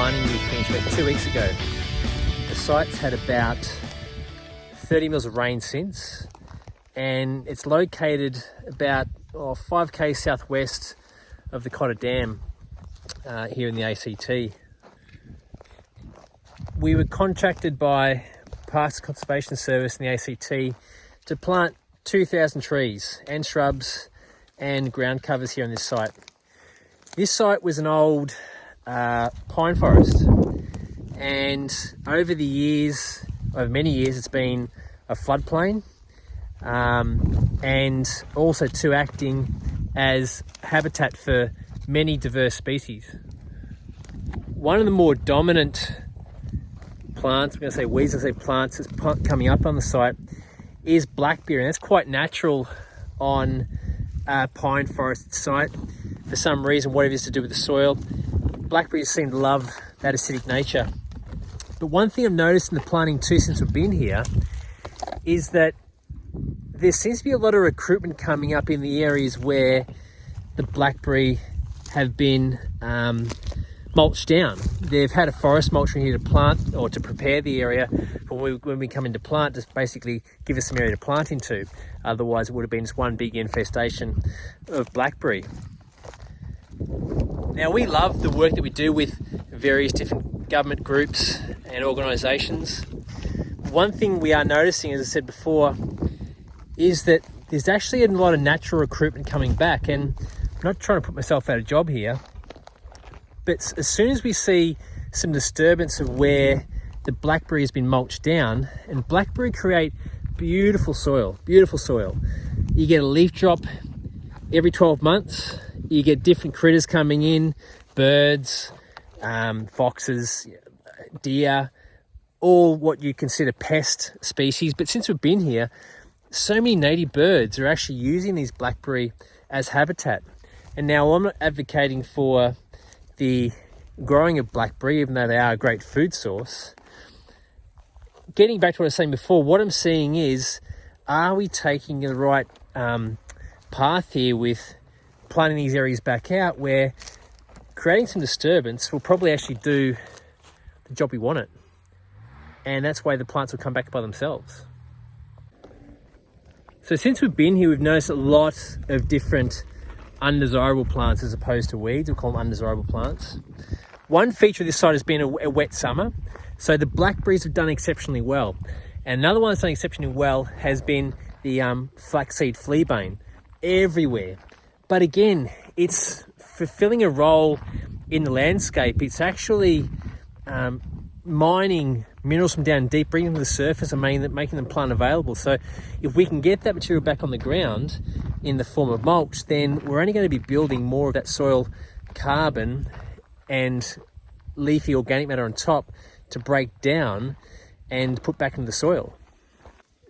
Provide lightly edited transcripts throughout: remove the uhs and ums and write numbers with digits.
planting we finished about 2 weeks ago. The site's had about 30 mils of rain since, and it's located about 5k southwest of the Cotter Dam here in the ACT. We were contracted by Parks Conservation Service in the ACT to plant 2,000 trees and shrubs and ground covers here on this site. This site was an old pine forest, and over many years, it's been a floodplain, and also too acting as habitat for many diverse species. One of the more dominant plants, I'm going to say weeds, I say plants, that's coming up on the site is blackberry, and that's quite natural on a pine forest site. For some reason, whatever it is to do with the soil, blackberries seem to love that acidic nature. But one thing I've noticed in the planting too since we've been here is that there seems to be a lot of recruitment coming up in the areas where the blackberry have been mulched down. They've had a forest mulcher here to plant or to prepare the area for when we come into plant, just basically give us some area to plant into. Otherwise it would have been just one big infestation of blackberry. Now, we love the work that we do with various different government groups and organisations. One thing we are noticing, as I said before, is that there's actually a lot of natural recruitment coming back, and I'm not trying to put myself out of job here, but as soon as we see some disturbance of where the blackberry has been mulched down, and blackberry create beautiful soil. You get a leaf drop every 12 months, you get different critters coming in, birds, foxes, deer, all what you consider pest species. But since we've been here, so many native birds are actually using these blackberry as habitat. And now I'm not advocating for the growing of blackberry, even though they are a great food source. Getting back to what I was saying before, what I'm seeing is, are we taking the right path here with planting these areas back out, where creating some disturbance will probably actually do the job we want it, and that's why the plants will come back by themselves. So since we've been here, we've noticed a lot of different undesirable plants as opposed to weeds. We call them undesirable plants. One feature of this site has been a wet summer, so the blackberries have done exceptionally well. And another one that's done exceptionally well has been the flaxseed fleabane, everywhere. But again, it's fulfilling a role in the landscape. It's actually mining minerals from down deep, bringing them to the surface and making them plant available. So if we can get that material back on the ground in the form of mulch, then we're only going to be building more of that soil carbon and leafy organic matter on top to break down and put back into the soil.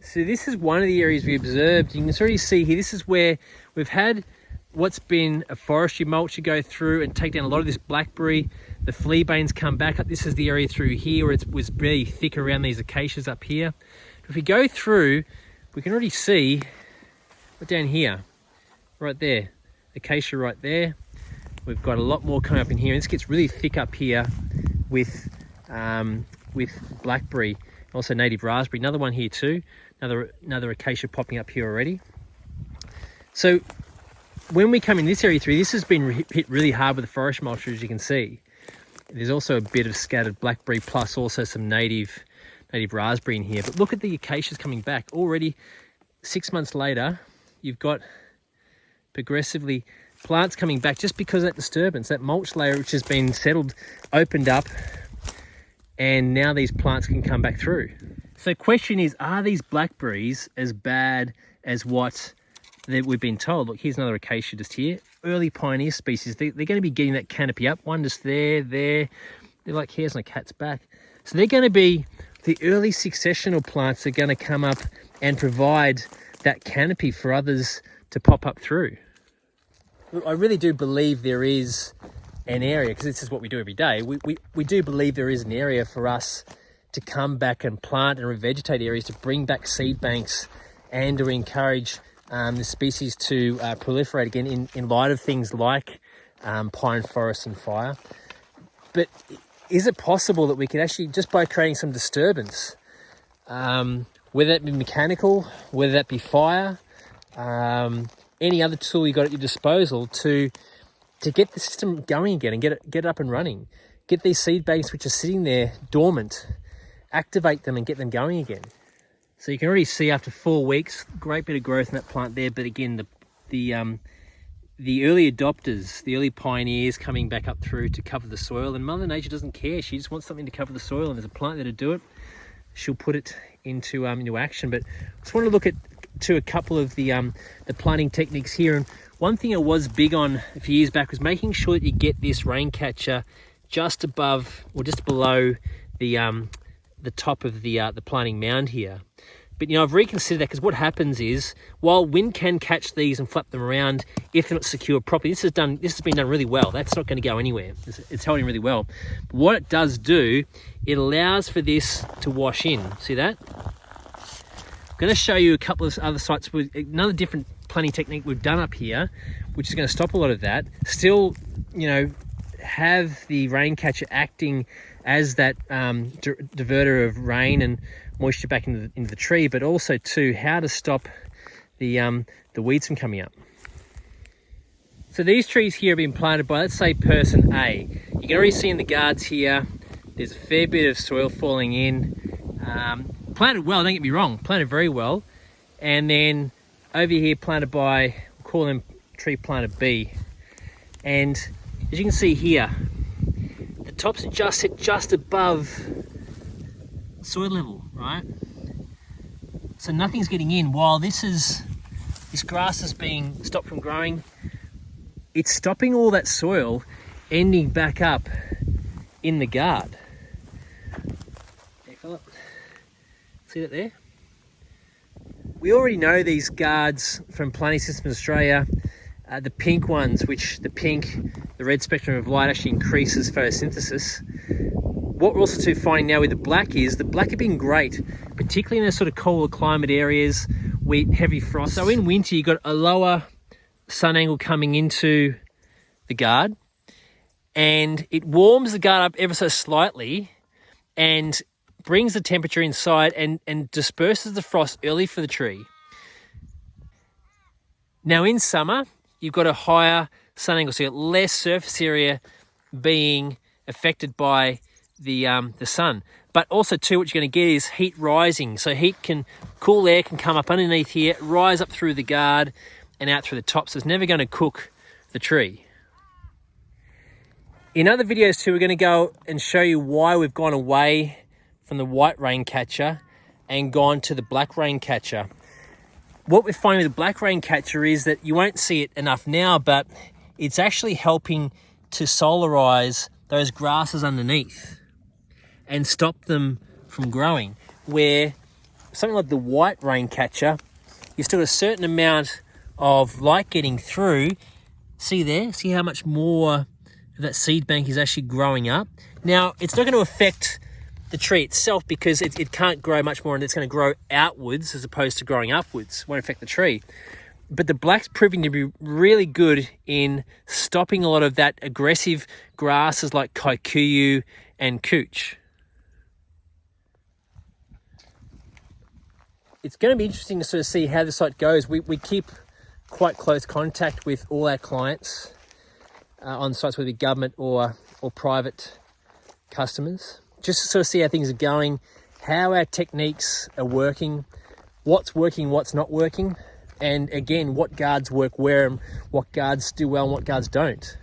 So this is one of the areas we observed. You can already see here, this is where we've had what's been a forestry mulch to go through and take down a lot of this blackberry. The fleabanes come back up. This is the area through here where it was really thick around these acacias up here. If we go through, we can already see down here, right there, acacia right there. We've got a lot more coming up in here, and this gets really thick up here with blackberry, also native raspberry. Another one here too, another acacia popping up here already. So when we come in this area through, this has been hit really hard with the forest mulch, as you can see. There's also a bit of scattered blackberry plus also some native raspberry in here. But look at the acacias coming back. Already 6 months later, you've got progressively plants coming back just because of that disturbance, that mulch layer which has been settled, opened up, and now these plants can come back through. So question is, are these blackberries as bad as what we've been told? Look, here's another acacia just here. Early pioneer species, they're going to be getting that canopy up. One just there. They're like hairs on a cat's back. So they're going to be the early successional plants that are going to come up and provide that canopy for others to pop up through. Look, I really do believe there is an area, because this is what we do every day. We do believe there is an area for us to come back and plant and revegetate areas to bring back seed banks and to encourage the species to proliferate again in light of things like pine forests and fire. But is it possible that we could actually, just by creating some disturbance, whether that be mechanical, whether that be fire, any other tool you got at your disposal to get the system going again and get it up and running, get these seed banks which are sitting there dormant, activate them and get them going again. So you can already see after 4 weeks, great bit of growth in that plant there. But again, the early adopters, the early pioneers coming back up through to cover the soil, and Mother Nature doesn't care. She just wants something to cover the soil, and there's a plant there to do it. She'll put it into action. But I just want to look at a couple of the planting techniques here. And one thing I was big on a few years back was making sure that you get this rain catcher just above or just below the top of the planting mound here. But I've reconsidered that, because what happens is, while wind can catch these and flap them around if they're not secured properly, this has been done really well. That's not going to go anywhere. It's holding really well. But what it does do, it allows for this to wash in. See that? I'm going to show you a couple of other sites with another different planting technique we've done up here, which is going to stop a lot of that. Still, have the rain catcher acting as that diverter of rain and moisture back into the tree, but also too how to stop the weeds from coming up. So these trees here have been planted by, let's say, person A. You can already see in the guards here, there's a fair bit of soil falling in. Planted well, don't get me wrong, planted very well. And then over here planted by, we'll call them tree planter B. And as you can see here, the tops are just above soil level, right? So nothing's getting in. While this grass is being stopped from growing, it's stopping all that soil ending back up in the guard. Hey Philip, see that there? We already know these guards from Planting Systems Australia, the pink ones, the red spectrum of light actually increases photosynthesis. What we're also finding now with the black have been great, particularly in those sort of colder climate areas with heavy frost. So in winter, you've got a lower sun angle coming into the guard, and it warms the guard up ever so slightly and brings the temperature inside and disperses the frost early for the tree. Now in summer, you've got a higher sun angle, so you've got less surface area being affected by the sun. But also too, what you're going to get is heat rising. So cool air can come up underneath here, rise up through the guard and out through the top. So it's never going to cook the tree. In other videos too, we're going to go and show you why we've gone away from the white rain catcher and gone to the black rain catcher. What we're finding with the black rain catcher is that you won't see it enough now, but it's actually helping to solarize those grasses underneath and stop them from growing. Where something like the white rain catcher, you still have a certain amount of light getting through. See there? See how much more of that seed bank is actually growing up? Now, it's not going to affect the tree itself because it can't grow much more, and it's going to grow outwards as opposed to growing upwards. It won't affect the tree. But the black's proving to be really good in stopping a lot of that aggressive grasses like kikuyu and couch. It's going to be interesting to sort of see how the site goes. We keep quite close contact with all our clients on sites, whether it be government or private customers, just to sort of see how things are going, how our techniques are working, what's not working, and again, what guards work where and what guards do well and what guards don't.